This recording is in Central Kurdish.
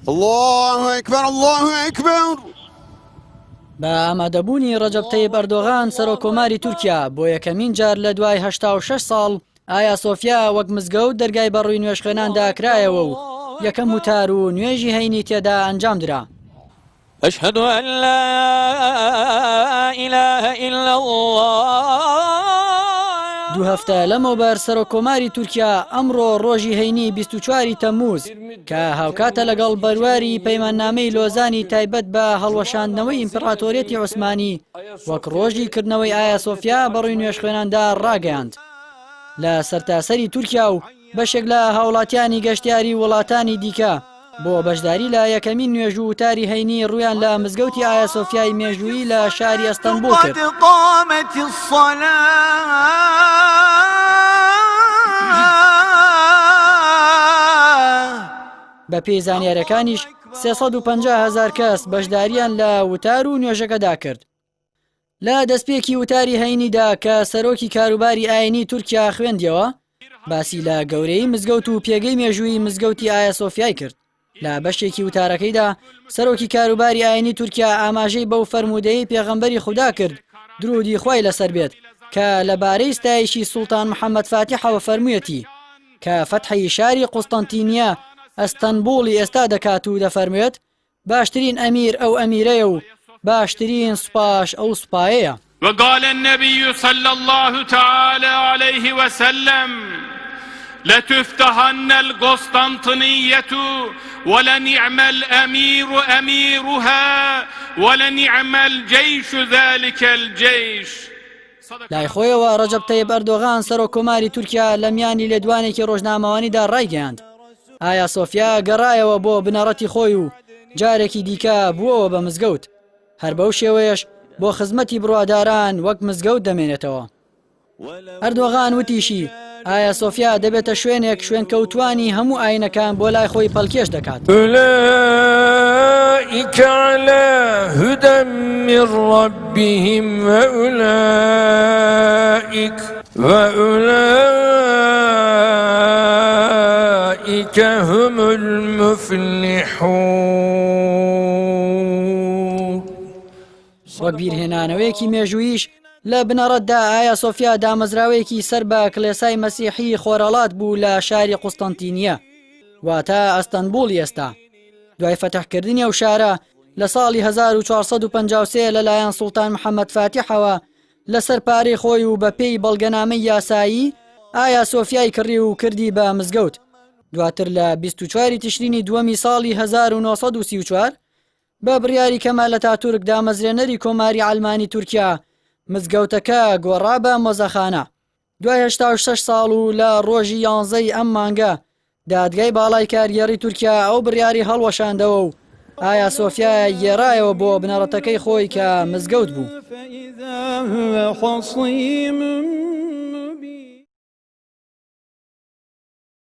الله أكبر الله أكبر. بە ئامادەبوونی ڕەجەب تەیب ئەردۆغان سەرۆکۆماری تورکیا بۆ یەکەمین جار لە دوای 86 ساڵ ئایا سۆفیا وەک مزگەوت دەرگای بەڕووی نوێژخێناندا کرایەوە و یەکەم وتار و نوێژی هەینی تێدا ئەنجام درا. أشهد أن لا إله إلا الله. دوو هەفتە لەمەوبەر سەرۆکۆماری تورکیا ئەمڕۆ ڕۆژی هەینی 24 تەمموز کە هاوکاتە لەگەڵ بەرواری پەیماننامەی لۆزانی تایبەت بە هەڵوەشاندنەوەی ئیمپراتۆریەتی عوسمانی وەک ڕۆژی کردنەوەی ئایا سۆفیا بەڕووی نوێژخوێناندا ڕاگەیاند. لە سەرتاسەری تورکیا و بەشێک لە هاوڵاتیانی گەشتیاری وڵاتانی دیکە بۆ بەشداری لە یەکەمین نوێژ و وتاری هەینی ڕویان لە مزگەوتی ئایا سۆفیای مێژووی لە شاری ئەستەنبوڵ کرد. بە پێی زانیاریەکانیش 350,000 کەس بەشداریان لە وتار و نوێژەکەدا کرد. لە دەستپێکی وتاری هەینیدا کە سەرۆکی کاروباری ئاینی تورکیا خوێندیەوە باسی لە گەورەی مزگەوت و پێگەی مێژووی مزگەوتی ئایا سۆفیای کرد. لە بەشێکی وتارەکەیدا سەرۆکی کاروباری ئاینی تورکیا ئاماژەی بەو فەرمودەی پێغەمبەری خودا کرد درودی خوای لەسەر بێت کە لەبارەی ستایشی سوڵتان محەممەد فاتیحەوە فەرموویەتی کە فەتحی شاری قوستەنتینیە ئەستەنبوڵی ئێستا دەکات و دەفەرموێت باشترین ئەمیر ئەو ئەمیرەیە و باشترین سوپاش ئەو سوپایەیە. وقال النبي صلى الله تعالى عليه وسلم لتفتحن القسطنطينية ولنعم الأمير أميرها ولنعم الجيش ذلك الجيش. لای خۆیەوە ڕەجەب تەیب ئەردۆغان سەرۆکۆماری تورکیا لە میانی لێدوانێکی ڕۆژنامەوانیدا ڕایگەیاند ئایا سۆفیا گەڕایەوە بۆ بنەڕەتی خۆی و جارێکی دیکە بووەوە بە مزگەوت هەر بەو شێوەیەش بۆ خزمەتی بڕواداران وەک مزگەوت دەمێنێتەوە. ئەردۆغان وتیشی ئایا سۆفیا دەبێتە شوێنێک شوێنکەوتوانی هەموو ئاینەکان بۆ لای خۆی پەڵکێش دەکات. أولئك على هدى من ربهم وأولئك هم المفلحون. وەک بیرهێنانەوەیەکی مێژوویش لە بنەڕەتدا ئایا سۆفیا دامەزراوەیەکی سەر بە کلێسای مەسیحی خۆرەڵات بوو لە شاری قوستەنتینیە واتە ئەستەنبوڵی ئێستا. دوای فەتحکردنی ئەو شارە لە ساڵی 1453 لەلایەن سوڵتان محەممەد فاتیحەوە لەسەر پارەی خۆی و بە پێی بەڵگەنامەی یاسایی ئایا سۆفیای کڕی و کردی بە مزگەوت. دواتر لە 24 تشرینی دووەمی ساڵی 1934 بە بڕیاری کەمال ئەتاتورک دامەزرێنەری کۆماری ئەڵمانی تورکیا مزگەوتەکە گۆڕا بە مۆزەخانە. دوای 86 ساڵ و لە ڕۆژی 11 ئەم مانگە دادگای باڵای کاریگەڕی تورکیا ئەو بڕیاری هەڵوەشاندەوە و ئایا سۆفیا گێڕایەوە بۆ بنەڕەتەکەی خۆی کە مزگەوت بوو.